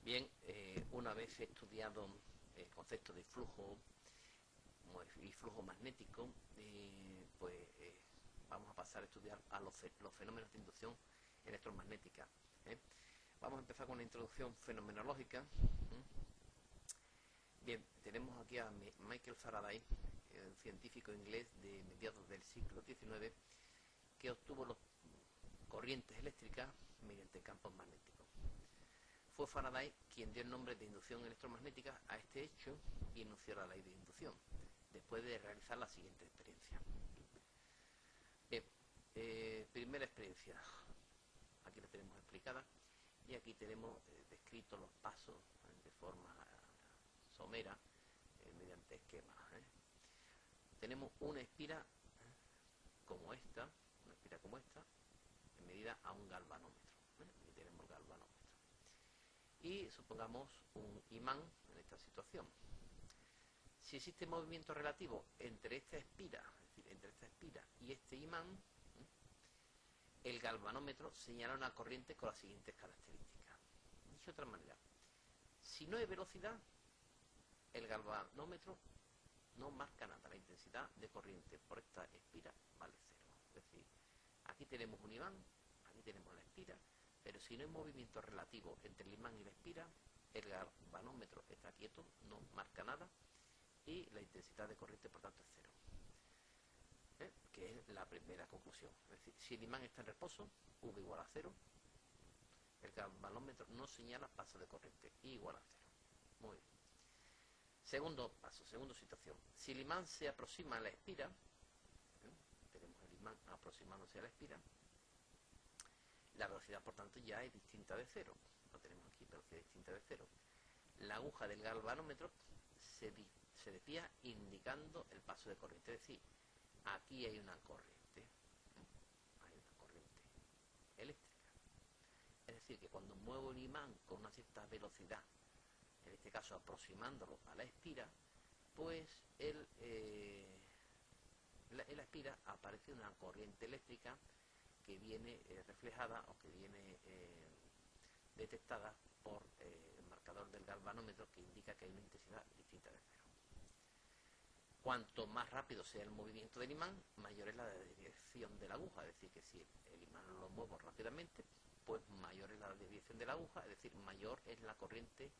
Bien, una vez estudiado el concepto de flujo y flujo magnético, vamos a pasar a estudiar a los fenómenos de inducción electromagnética. ¿eh? Vamos a empezar con la introducción fenomenológica. Bien, tenemos aquí a Michael Faraday, un científico inglés de mediados del siglo XIX, que obtuvo las corrientes eléctricas mediante campos magnéticos. Fue Faraday quien dio el nombre de inducción electromagnética a este hecho y enunció la ley de inducción, después de realizar la siguiente experiencia. Bien, primera experiencia, aquí la tenemos explicada, y aquí tenemos descritos los pasos de forma somera mediante esquemas. Tenemos una espira como esta, en medida a un galvanómetro. Aquí tenemos el galvanómetro. Y supongamos un imán en esta situación. Si existe movimiento relativo entre esta espira, es decir, entre esta espira y este imán, el galvanómetro señala una corriente con las siguientes características. Dicho de otra manera, si no hay velocidad, el galvanómetro no marca nada. La intensidad de corriente por esta espira vale 0. Es decir, aquí tenemos un imán, aquí tenemos la espira, pero si no hay movimiento relativo entre el imán y la espira, el galvanómetro está quieto, no marca nada, y la intensidad de corriente por tanto es 0. Que es la primera conclusión. Es decir, si el imán está en reposo, V igual a 0, el galvanómetro no señala paso de corriente, I igual a 0. Muy bien. Segundo paso, segunda situación. Si el imán se aproxima a la espira, tenemos el imán aproximándose a la espira, la velocidad por tanto ya es distinta de 0. Lo tenemos aquí, velocidad distinta de 0. La aguja del galvanómetro se desvía indicando el paso de corriente. Es decir, aquí hay una corriente. Hay una corriente eléctrica. Es decir, que cuando muevo el imán con una cierta velocidad, en este caso aproximándolo a la espira, pues en la espira aparece una corriente eléctrica que viene reflejada o que viene detectada por el marcador del galvanómetro, que indica que hay una intensidad distinta de 0. Cuanto más rápido sea el movimiento del imán, mayor es la desviación de la aguja. Es decir, que si el imán lo muevo rápidamente, pues mayor es la desviación de la aguja, es decir, mayor es la corriente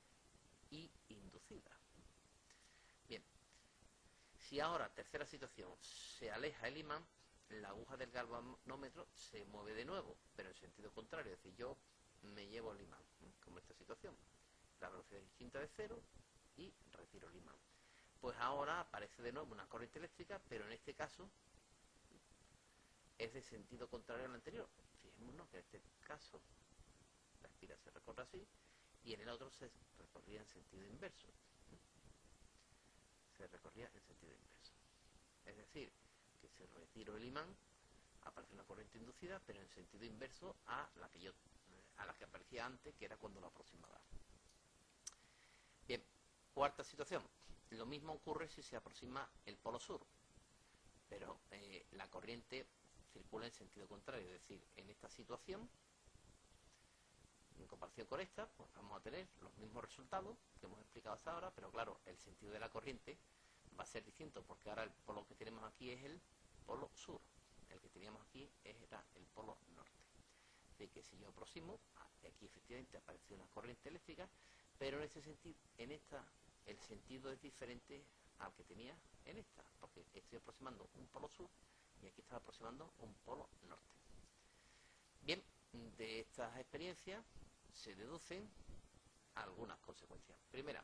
I inducida. Bien, si ahora, tercera situación, se aleja el imán, la aguja del galvanómetro se mueve de nuevo, pero en sentido contrario. Es decir, yo me llevo el imán, como esta situación. La velocidad es distinta de 0 y retiro el imán. Pues ahora aparece de nuevo una corriente eléctrica, pero en este caso es de sentido contrario al anterior. Fijémonos que en este caso la espira se recorre así y en el otro se recorría en sentido inverso. Se recorría en sentido inverso. Es decir, que si retiro el imán, aparece una corriente inducida, pero en sentido inverso a la que aparecía antes, que era cuando lo aproximaba. Bien, cuarta situación. Lo mismo ocurre si se aproxima el polo sur, pero la corriente circula en sentido contrario. Es decir, en esta situación, en comparación con esta, pues vamos a tener los mismos resultados que hemos explicado hasta ahora, pero claro, el sentido de la corriente va a ser distinto, porque ahora el polo que tenemos aquí es el polo sur, el que teníamos aquí era el polo norte. Así que si yo aproximo, aquí efectivamente aparece una corriente eléctrica, pero en este sentido, el sentido es diferente al que tenía en esta, porque estoy aproximando un polo sur y aquí estaba aproximando un polo norte. Bien, de estas experiencias se deducen algunas consecuencias. Primera,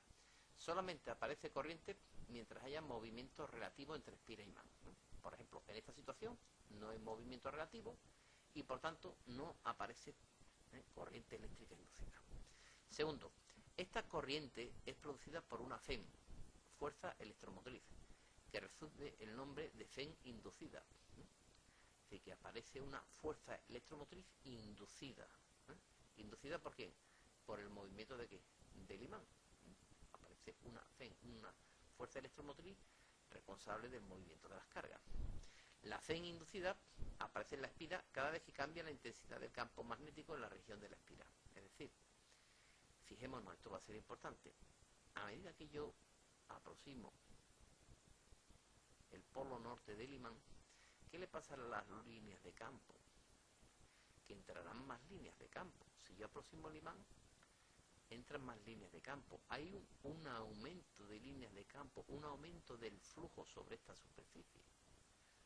solamente aparece corriente mientras haya movimiento relativo entre espira e imán. Por ejemplo, en esta situación no hay movimiento relativo y por tanto no aparece corriente eléctrica inducida. Segundo, esta corriente es producida por una FEM, fuerza electromotriz, que recibe el nombre de FEM inducida. Es decir, que aparece una fuerza electromotriz inducida. ¿Inducida por qué? Por el movimiento de ¿qué? Del imán. Aparece una FEM, una fuerza electromotriz responsable del movimiento de las cargas. La FEM inducida aparece en la espira cada vez que cambia la intensidad del campo magnético en la región de la espira. Es decir, fijémonos, esto va a ser importante. A medida que yo aproximo el polo norte del imán, ¿qué le pasa a las líneas de campo? Que entrarán más líneas de campo. Si yo aproximo el imán, entran más líneas de campo. Hay un aumento de líneas de campo, un aumento del flujo sobre esta superficie.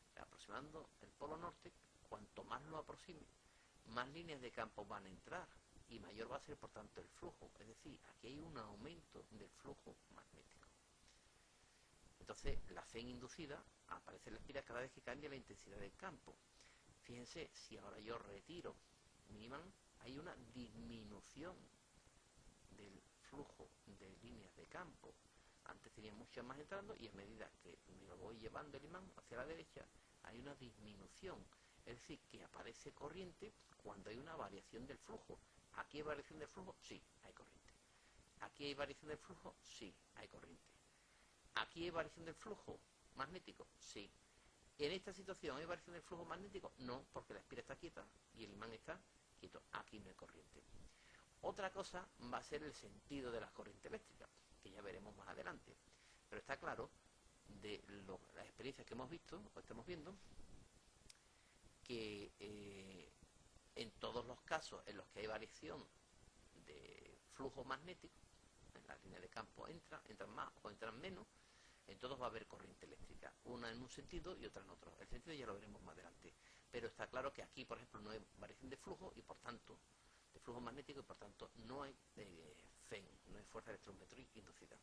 O sea, aproximando el polo norte, cuanto más lo aproxime, más líneas de campo van a entrar y mayor va a ser por tanto el flujo. Es decir, aquí hay un aumento del flujo magnético. Entonces, la FEN inducida aparece en la espiral cada vez que cambia la intensidad del campo. Fíjense, si ahora yo retiro mi imán, hay una disminución del flujo de líneas de campo. Antes tenía muchas más entrando y a medida que me lo voy llevando el imán hacia la derecha, hay una disminución. Es decir, que aparece corriente cuando hay una variación del flujo. ¿Aquí hay variación del flujo? Sí, hay corriente. ¿Aquí hay variación del flujo? Sí, hay corriente. ¿Aquí hay variación del flujo magnético? Sí. ¿En esta situación hay variación del flujo magnético? No, porque la espiral está quieta y el imán está quieto. Aquí no hay corriente. Otra cosa va a ser el sentido de las corrientes eléctricas, que ya veremos más adelante. Pero está claro, de las experiencias que hemos visto, o estamos viendo, que en todos los casos en los que hay variación de flujo magnético, en la línea de campo entran más o entran menos, en todos va a haber corriente eléctrica, una en un sentido y otra en otro. El sentido ya lo veremos más adelante. Pero está claro que aquí, por ejemplo, no hay variación de flujo y por tanto, de flujo magnético y por tanto no hay FEN, no hay fuerza electromecánica inducida.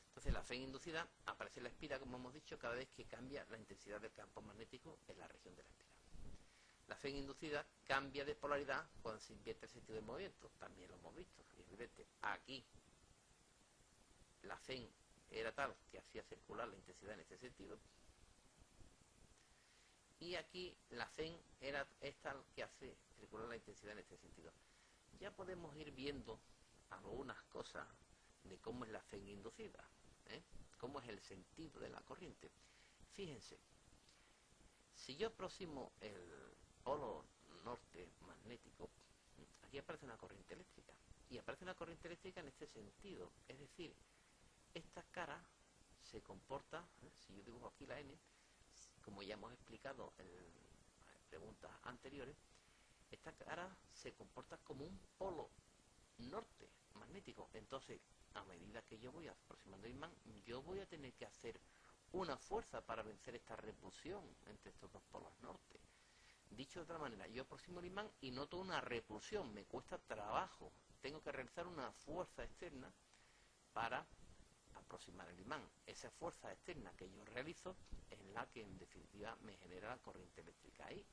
Entonces la FEN inducida aparece en la espiral, como hemos dicho, cada vez que cambia la intensidad del campo magnético en la región de la espiral. La FEN inducida cambia de polaridad cuando se invierte el sentido del movimiento. También lo hemos visto. Y evidente, aquí la FEN era tal que hacía circular la intensidad en este sentido. Y aquí la FEN es tal que hace circular la intensidad en este sentido. Ya podemos ir viendo algunas cosas de cómo es la FEN inducida, cómo es el sentido de la corriente. Fíjense, si yo aproximo el polo norte magnético, aquí aparece una corriente eléctrica. Y aparece una corriente eléctrica en este sentido. Es decir, esta cara se comporta, si yo dibujo aquí la N, como ya hemos explicado en preguntas anteriores, esta cara se comporta como un polo norte magnético. Entonces, a medida que yo voy aproximando el imán, yo voy a tener que hacer una fuerza para vencer esta repulsión entre estos dos polos norte. Dicho de otra manera, yo aproximo el imán y noto una repulsión, me cuesta trabajo. Tengo que realizar una fuerza externa para aproximar el imán. Esa fuerza externa que yo realizo es la que en definitiva me genera la corriente eléctrica ahí.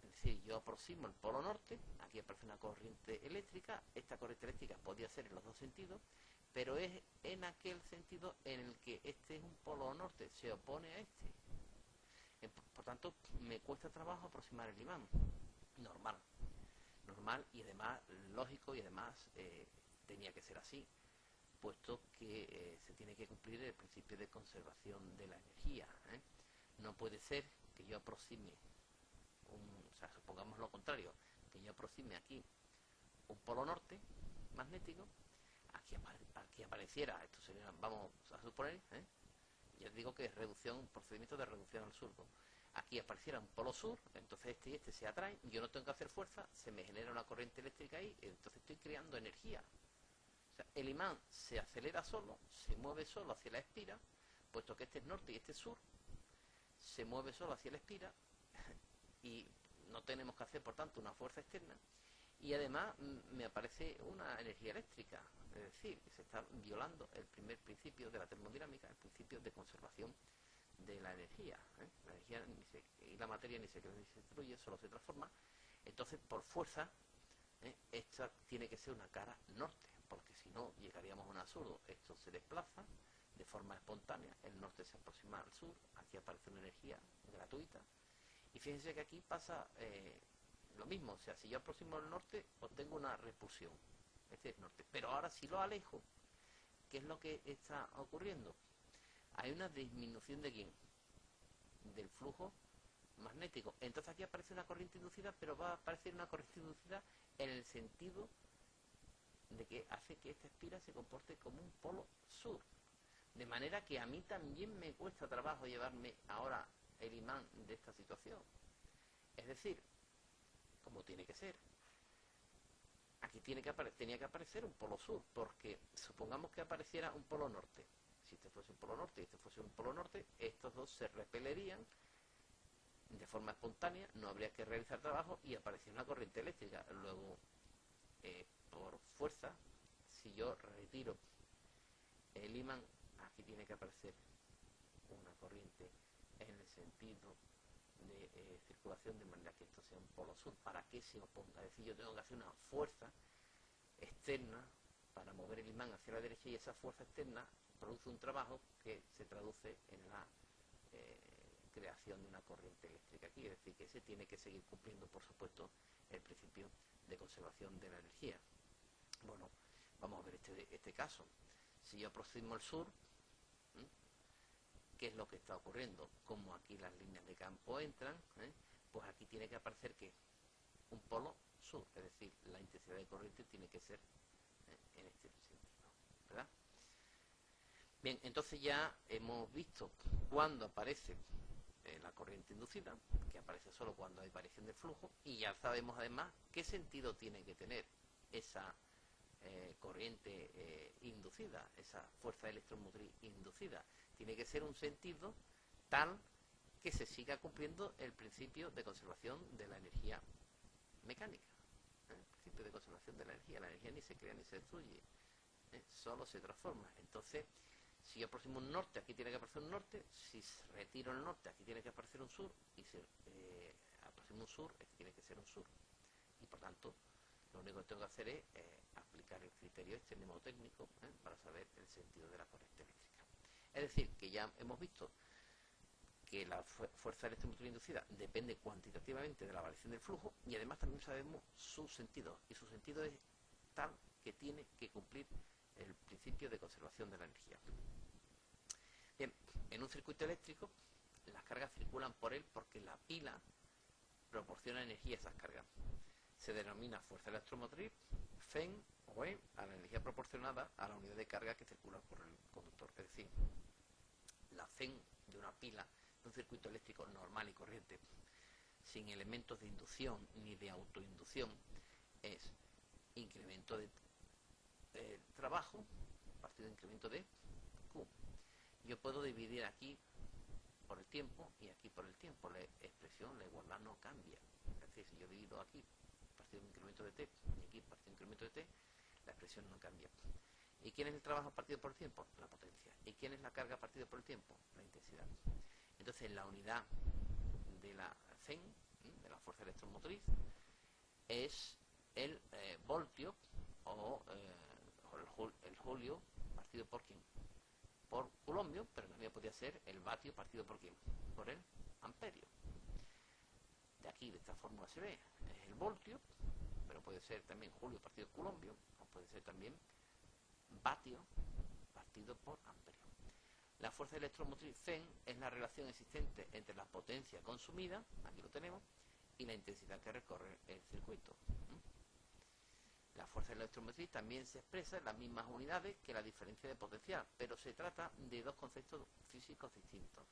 Es decir, yo aproximo el polo norte, aquí aparece una corriente eléctrica, esta corriente eléctrica podría ser en los dos sentidos, pero es en aquel sentido en el que este es un polo norte, se opone a este. Por tanto, me cuesta trabajo aproximar el imán. Normal y además lógico y además tenía que ser así, puesto que se tiene que cumplir el principio de conservación de la energía. No puede ser que yo aproxime, o sea, supongamos lo contrario, que yo aproxime aquí un polo norte magnético, aquí apareciera, esto sería, vamos a suponer, ya digo que es reducción, procedimiento de reducción al surco. Aquí apareciera un polo sur, entonces este y este se atraen, yo no tengo que hacer fuerza, se me genera una corriente eléctrica ahí, entonces estoy creando energía. O sea, el imán se acelera solo, se mueve solo hacia la espira, puesto que este es norte y este es sur, se mueve solo hacia la espira y no tenemos que hacer, por tanto, una fuerza externa. Y además me aparece una energía eléctrica, es decir, se está violando el primer principio de la termodinámica, el principio de conservación de la energía. La energía y la materia ni se crea ni se destruye, solo se transforma. Entonces, por fuerza, esta tiene que ser una cara norte, porque si no llegaríamos a un absurdo. Esto se desplaza de forma espontánea, el norte se aproxima al sur, aquí aparece una energía gratuita. Y fíjense que aquí pasa lo mismo, o sea, si yo aproximo al norte, obtengo una repulsión. Este es norte. Pero ahora si lo alejo, ¿qué es lo que está ocurriendo? Hay una disminución de ¿quién? Del flujo magnético. Entonces aquí aparece una corriente inducida, pero va a aparecer una corriente inducida en el sentido de que hace que esta espira se comporte como un polo sur. De manera que a mí también me cuesta trabajo llevarme ahora el imán de esta situación. Es decir, como tiene que ser, aquí tenía que aparecer un polo sur, porque supongamos que apareciera un polo norte. Si este fuese un polo norte y este fuese un polo norte, estos dos se repelerían de forma espontánea, no habría que realizar trabajo y aparecería una corriente eléctrica. Luego, por fuerza, si yo retiro el imán, aquí tiene que aparecer una corriente en el sentido de circulación, de manera que esto sea un polo sur, para que se oponga. Es decir, yo tengo que hacer una fuerza externa para mover el imán hacia la derecha, y esa fuerza externa produce un trabajo que se traduce en la creación de una corriente eléctrica aquí. Es decir, que se tiene que seguir cumpliendo, por supuesto, el principio de conservación de la energía. Bueno, vamos a ver este caso. Si yo aproximo el sur, ¿qué es lo que está ocurriendo? Como aquí las líneas de campo entran, pues aquí tiene que aparecer ¿qué? Un polo sur, es decir, la intensidad de corriente tiene que ser en este sentido, ¿verdad? Bien, entonces ya hemos visto cuándo aparece la corriente inducida, que aparece solo cuando hay variación de flujo, y ya sabemos además qué sentido tiene que tener esa corriente inducida, esa fuerza electromotriz inducida. Tiene que ser un sentido tal que se siga cumpliendo el principio de conservación de la energía mecánica. El principio de conservación de la energía ni se crea ni se destruye, solo se transforma. Entonces, si yo aproximo un norte, aquí tiene que aparecer un norte. Si retiro el norte, aquí tiene que aparecer un sur. Y si aproximo un sur, este tiene que ser un sur. Y por tanto, lo único que tengo que hacer es aplicar el criterio este mnemotécnico para saber el sentido de la corriente eléctrica. Es decir, que ya hemos visto que la fuerza electromotriz inducida depende cuantitativamente de la variación del flujo, y además también sabemos su sentido. Y su sentido es tal que tiene que cumplir el principio de conservación de la energía. Bien, en un circuito eléctrico las cargas circulan por él porque la pila proporciona energía a esas cargas. Se denomina fuerza electromotriz Fn o E a la energía proporcionada a la unidad de carga que circula por el conductor. Es decir, la Fn de una pila de un circuito eléctrico normal y corriente, sin elementos de inducción ni de autoinducción, es incremento de trabajo partido de incremento de Q. Yo puedo dividir aquí por el tiempo y aquí por el tiempo. La expresión, la igualdad no cambia. Es decir, si yo divido aquí partido de incremento de T y aquí partido de incremento de T, la expresión no cambia. ¿Y quién es el trabajo partido por el tiempo? La potencia. ¿Y quién es la carga partido por el tiempo? La intensidad. Entonces, la unidad de la Fn, de la fuerza electromotriz, es el voltio o el julio partido por quién, por coulombio, pero también podría ser el vatio partido por quién, por el amperio. De aquí, de esta fórmula se ve, es el voltio, pero puede ser también julio partido por coulombio, o puede ser también vatio partido por amperio. La fuerza electromotriz Fn es la relación existente entre la potencia consumida, aquí lo tenemos, y la intensidad que recorre el circuito. La fuerza electromotriz también se expresa en las mismas unidades que la diferencia de potencial, pero se trata de dos conceptos físicos distintos.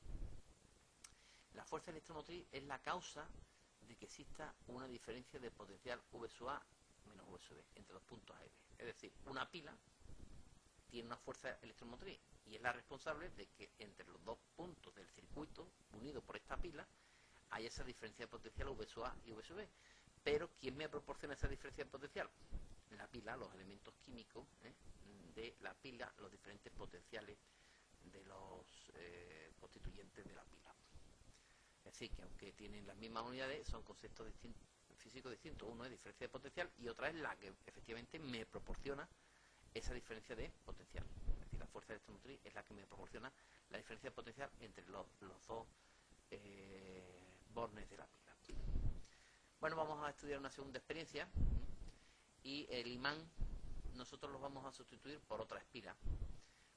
La fuerza electromotriz es la causa de que exista una diferencia de potencial V sub A menos V sub B entre dos puntos A y B. Es decir, una pila tiene una fuerza electromotriz y es la responsable de que entre los dos puntos del circuito unidos por esta pila haya esa diferencia de potencial V sub A y V sub B. Pero ¿quién me proporciona esa diferencia de potencial? La pila, los elementos químicos de la pila, los diferentes potenciales de los constituyentes de la pila. Es decir, que aunque tienen las mismas unidades, son conceptos físicos distintos. Uno es diferencia de potencial y otra es la que efectivamente me proporciona esa diferencia de potencial. Es decir, la fuerza electromotriz es la que me proporciona la diferencia de potencial entre los dos bornes de la pila. Bueno, vamos a estudiar una segunda experiencia, y el imán nosotros lo vamos a sustituir por otra espira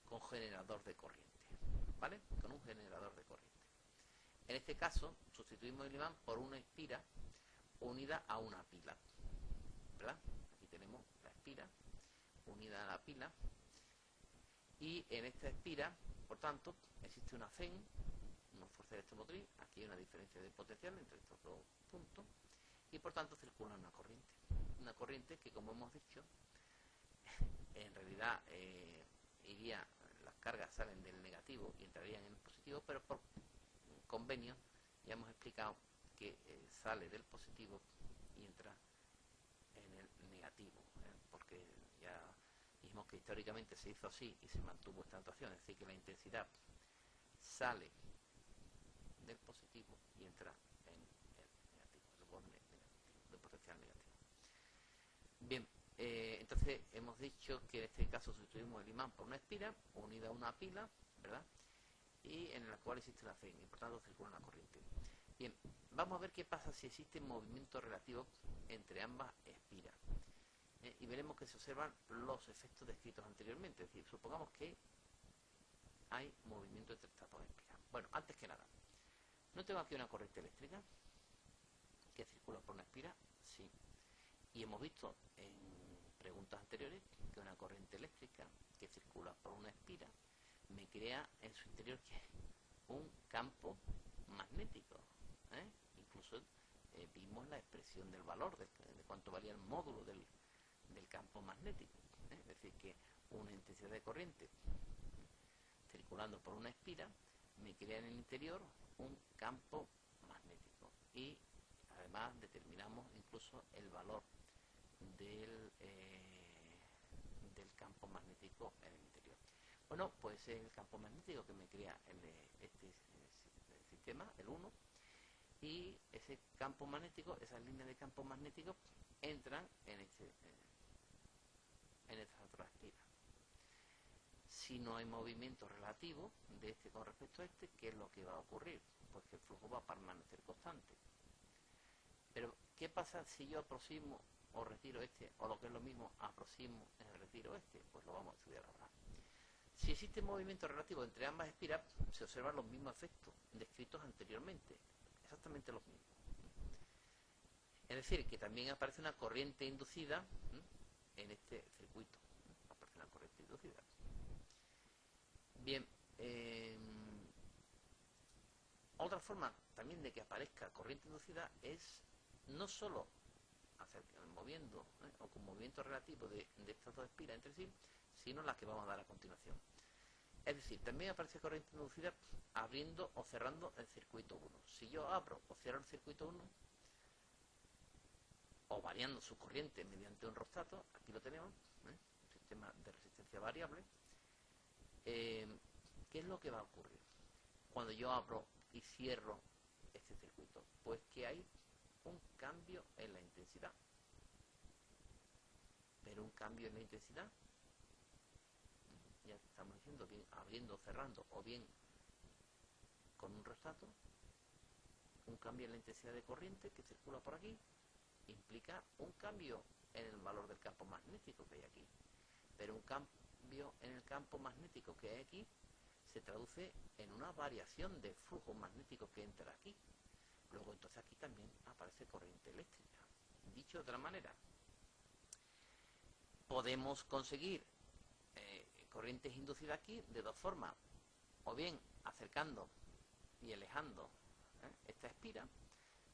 con generador de corriente, ¿vale? Con un generador de corriente. En este caso, sustituimos el imán por una espira unida a una pila, ¿verdad? Aquí tenemos la espira unida a la pila, y en esta espira, por tanto, existe una FEN, una fuerza electromotriz. Aquí hay una diferencia de potencial entre estos dos puntos, y por tanto circula una corriente. Una corriente que, como hemos dicho, en realidad las cargas salen del negativo y entrarían en el positivo, pero por convenio ya hemos explicado que sale del positivo y entra en el negativo, porque ya dijimos que históricamente se hizo así y se mantuvo esta notación, es decir, que la intensidad sale del positivo y entra en el negativo, se pone de potencial negativo. Bien, entonces hemos dicho que en este caso sustituimos el imán por una espira unida a una pila, ¿verdad? Y en la cual existe la FEN, y por tanto circula una corriente. Bien, vamos a ver qué pasa si existe movimiento relativo entre ambas espiras. Y veremos que se observan los efectos descritos anteriormente. Es decir, supongamos que hay movimiento entre estas dos espiras. Bueno, antes que nada, ¿no tengo aquí una corriente eléctrica que circula por una espira? Sí. Y hemos visto en preguntas anteriores que una corriente eléctrica que circula por una espira me crea en su interior un campo magnético. Incluso vimos la expresión del valor de cuánto valía el módulo del campo magnético. Es decir, que una intensidad de corriente circulando por una espira me crea en el interior un campo magnético, y además determinamos incluso el valor del campo magnético en el interior. Bueno, pues es el campo magnético que me crea este sistema, el 1, y ese campo magnético, esas líneas de campo magnético entran en estas otras espiras. Si no hay movimiento relativo de este con respecto a este, ¿qué es lo que va a ocurrir? Pues que el flujo va a permanecer constante. Pero, ¿qué pasa si yo aproximo o retiro este, o lo que es lo mismo, aproximo y retiro este? Pues lo vamos a estudiar ahora. Si existe movimiento relativo entre ambas espiras, se observan los mismos efectos descritos anteriormente, exactamente los mismos. Es decir, que también aparece una corriente inducida en este circuito. Aparece una corriente inducida. Bien, otra forma también de que aparezca corriente inducida es no solo moviendo o con movimiento relativo de estas dos espiras entre sí, sino las que vamos a dar a continuación. Es decir, también aparece corriente inducida abriendo o cerrando el circuito 1. Si yo abro o cierro el circuito 1, o variando su corriente mediante un rheostat, aquí lo tenemos, un sistema de resistencia variable, ¿qué es lo que va a ocurrir cuando yo abro y cierro este circuito? Pues que hay un cambio en la intensidad. Pero un cambio en la intensidad, ya estamos diciendo, bien abriendo, cerrando, o bien con un rheostat, un cambio en la intensidad de corriente que circula por aquí implica un cambio en el valor del campo magnético que hay aquí. Pero un cambio en el campo magnético que hay aquí se traduce en una variación de flujo magnético que entra aquí. Luego entonces aquí también aparece corriente eléctrica. Dicho de otra manera, podemos conseguir corrientes inducidas aquí de dos formas: o bien acercando y alejando esta espira,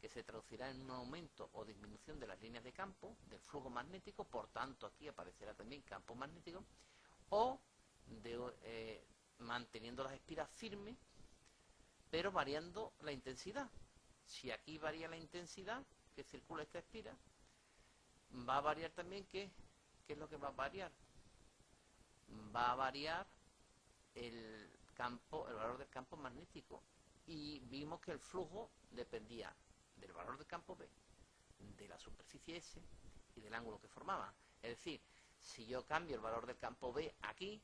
que se traducirá en un aumento o disminución de las líneas de campo, del flujo magnético, por tanto aquí aparecerá también campo magnético, o manteniendo las espiras firmes, pero variando la intensidad. Si aquí varía la intensidad que circula esta espira, va a variar también, ¿qué es lo que va a variar? Va a variar el valor del campo magnético, y vimos que el flujo dependía del valor del campo B, de la superficie S y del ángulo que formaba. Es decir, si yo cambio el valor del campo B aquí,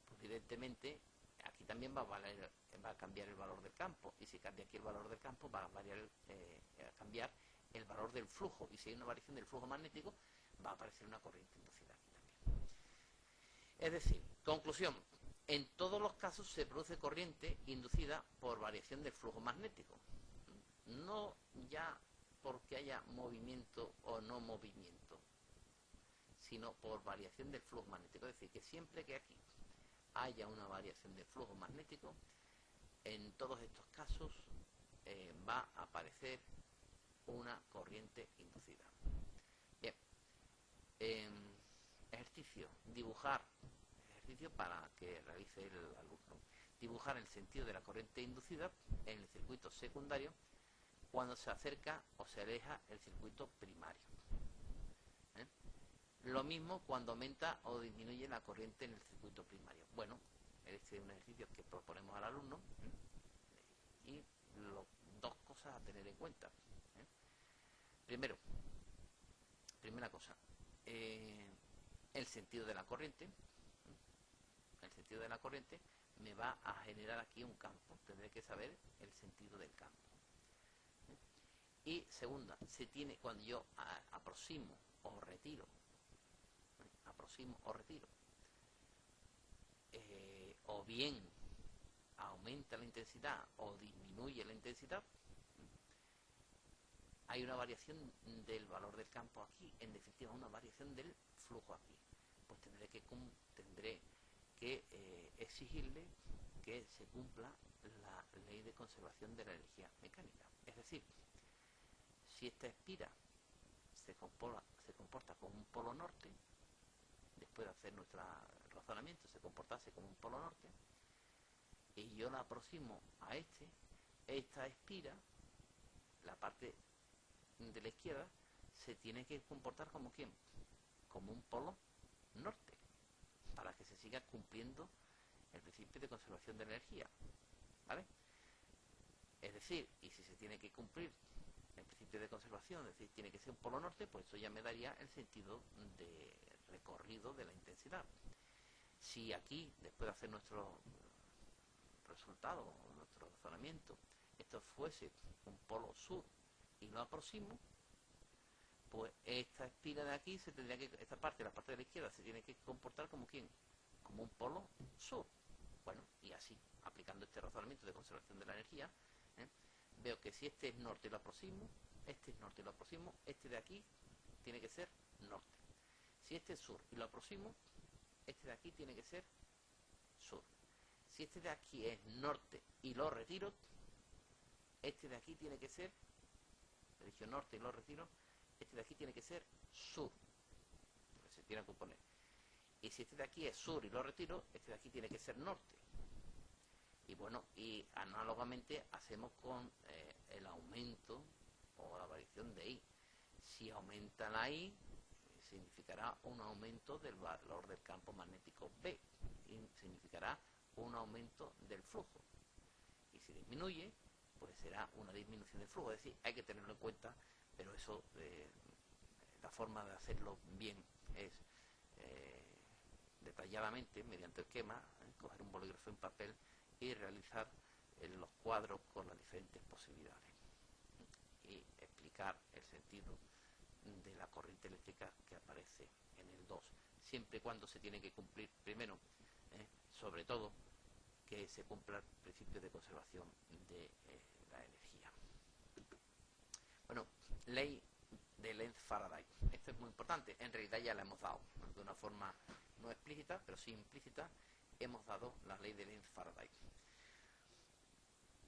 pues evidentemente aquí también va a cambiar el valor del campo, y si cambia aquí el valor del campo va a cambiar el valor del flujo, y si hay una variación del flujo magnético va a aparecer una corriente inducida aquí también. Es decir, conclusión: en todos los casos se produce corriente inducida por variación del flujo magnético. no ya porque haya movimiento o no movimiento, sino por variación del flujo magnético. Es decir, que siempre que aquí haya una variación del flujo magnético, en todos estos casos va a aparecer una corriente inducida. Bien, ejercicio, ejercicio para que realice el alumno. Dibujar el sentido de la corriente inducida en el circuito secundario cuando se acerca o se aleja el circuito primario. Lo mismo cuando aumenta o disminuye la corriente en el circuito primario. Bueno, este es un ejercicio que proponemos al alumno y dos cosas a tener en cuenta. Primero, primera cosa, el sentido de la corriente. El sentido de la corriente me va a generar aquí un campo. Tendré que saber el sentido del campo. Y segunda, cuando yo aproximo o retiro, o bien aumenta la intensidad o disminuye la intensidad, hay una variación del valor del campo aquí, en definitiva una variación del flujo aquí. Pues tendré que exigirle que se cumpla la ley de conservación de la energía mecánica. Es decir, si esta espira se comporta como un polo norte, después de hacer nuestro razonamiento, se comportase como un polo norte, y yo la aproximo a esta espira, la parte de la izquierda, se tiene que comportar como ¿quién? Como un polo norte, para que se siga cumpliendo el principio de conservación de la energía, ¿vale? Es decir, y si se tiene que cumplir el principio de conservación, es decir, tiene que ser un polo norte, pues eso ya me daría el sentido de recorrido de la intensidad. Si aquí, después de hacer nuestro resultado, nuestro razonamiento, esto fuese un polo sur y lo aproximo, pues esta espira de aquí esta parte, la parte de la izquierda, se tiene que comportar como ¿quién? Como un polo sur. Bueno, y así, aplicando este razonamiento de conservación de la energía, veo que si este es norte y lo aproximo, este es norte y lo aproximo, este de aquí tiene que ser norte. Si este es sur y lo aproximo, este de aquí tiene que ser sur. Si este de aquí es norte y lo retiro, este de aquí tiene que ser, elijo norte y lo retiro, este de aquí tiene que ser sur, porque se tiene que poner. Y si este de aquí es sur y lo retiro, este de aquí tiene que ser norte. Y bueno, y análogamente hacemos con el aumento o la variación de I. Si aumenta la I, significará un aumento del valor del campo magnético B, y significará un aumento del flujo. Y si disminuye, pues será una disminución del flujo. Es decir, hay que tenerlo en cuenta, pero eso, la forma de hacerlo bien es detalladamente, mediante esquema, coger un bolígrafo en papel y realizar los cuadros con las diferentes posibilidades y explicar el sentido de la corriente eléctrica que aparece en el 2, siempre y cuando se tiene que cumplir primero, sobre todo, que se cumpla el principio de conservación de la energía. Bueno, ley de Lenz-Faraday. Esto es muy importante. En realidad ya la hemos dado de una forma no explícita, pero sí implícita. Hemos dado la ley de Lenz-Faraday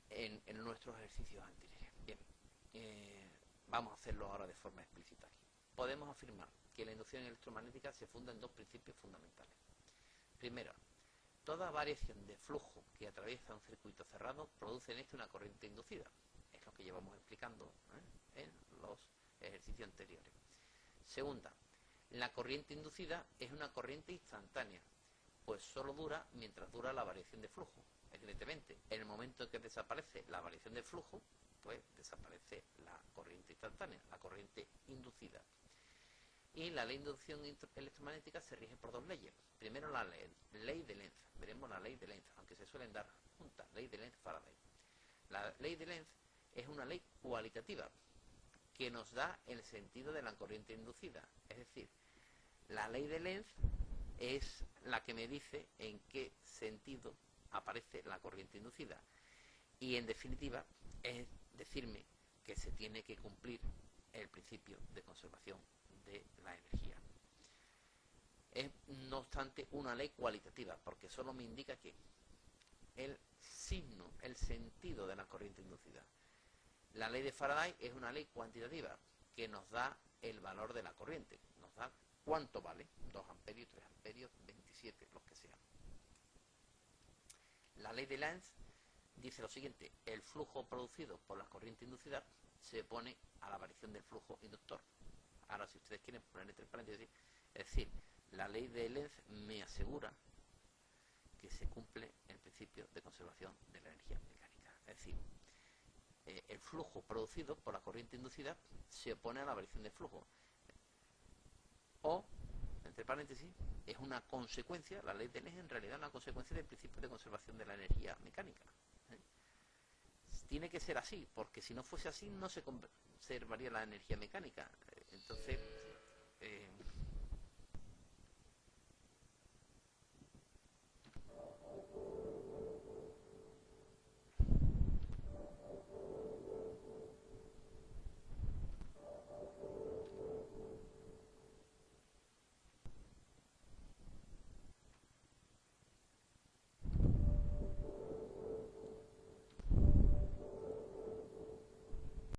en nuestros ejercicios anteriores. Bien, vamos a hacerlo ahora de forma explícita aquí. Podemos afirmar que la inducción electromagnética se funda en dos principios fundamentales. Primero, toda variación de flujo que atraviesa un circuito cerrado produce en este una corriente inducida. Es lo que llevamos explicando en los ejercicios anteriores. Segunda, la corriente inducida es una corriente instantánea, pues solo dura mientras dura la variación de flujo. Evidentemente, en el momento en que desaparece la variación de flujo, pues desaparece la corriente instantánea, la corriente inducida. Y la ley de inducción electromagnética se rige por dos leyes. Primero la ley de Lenz. Veremos la ley de Lenz, aunque se suelen dar juntas. Ley de Lenz-Faraday. La ley de Lenz es una ley cualitativa que nos da el sentido de la corriente inducida. Es decir, la ley de Lenz es la que me dice en qué sentido aparece la corriente inducida. Y en definitiva es decirme que se tiene que cumplir el principio de conservación de la energía. Es, no obstante, una ley cualitativa, porque solo me indica que el signo, el sentido de la corriente inducida. La ley de Faraday es una ley cuantitativa que nos da el valor de la corriente, nos da cuánto vale, 2 amperios, 3 amperios, 27, los que sean. La ley de Lenz dice lo siguiente: el flujo producido por la corriente inducida se opone a la variación del flujo inductor. Ahora, si ustedes quieren poner entre paréntesis, es decir, la ley de Lenz me asegura que se cumple el principio de conservación de la energía mecánica. Es decir, el flujo producido por la corriente inducida se opone a la variación del flujo. O, entre paréntesis, es una consecuencia, la ley de Lenz en realidad es una consecuencia del principio de conservación de la energía mecánica. Tiene que ser así, porque si no fuese así no se conservaría la energía mecánica. Entonces,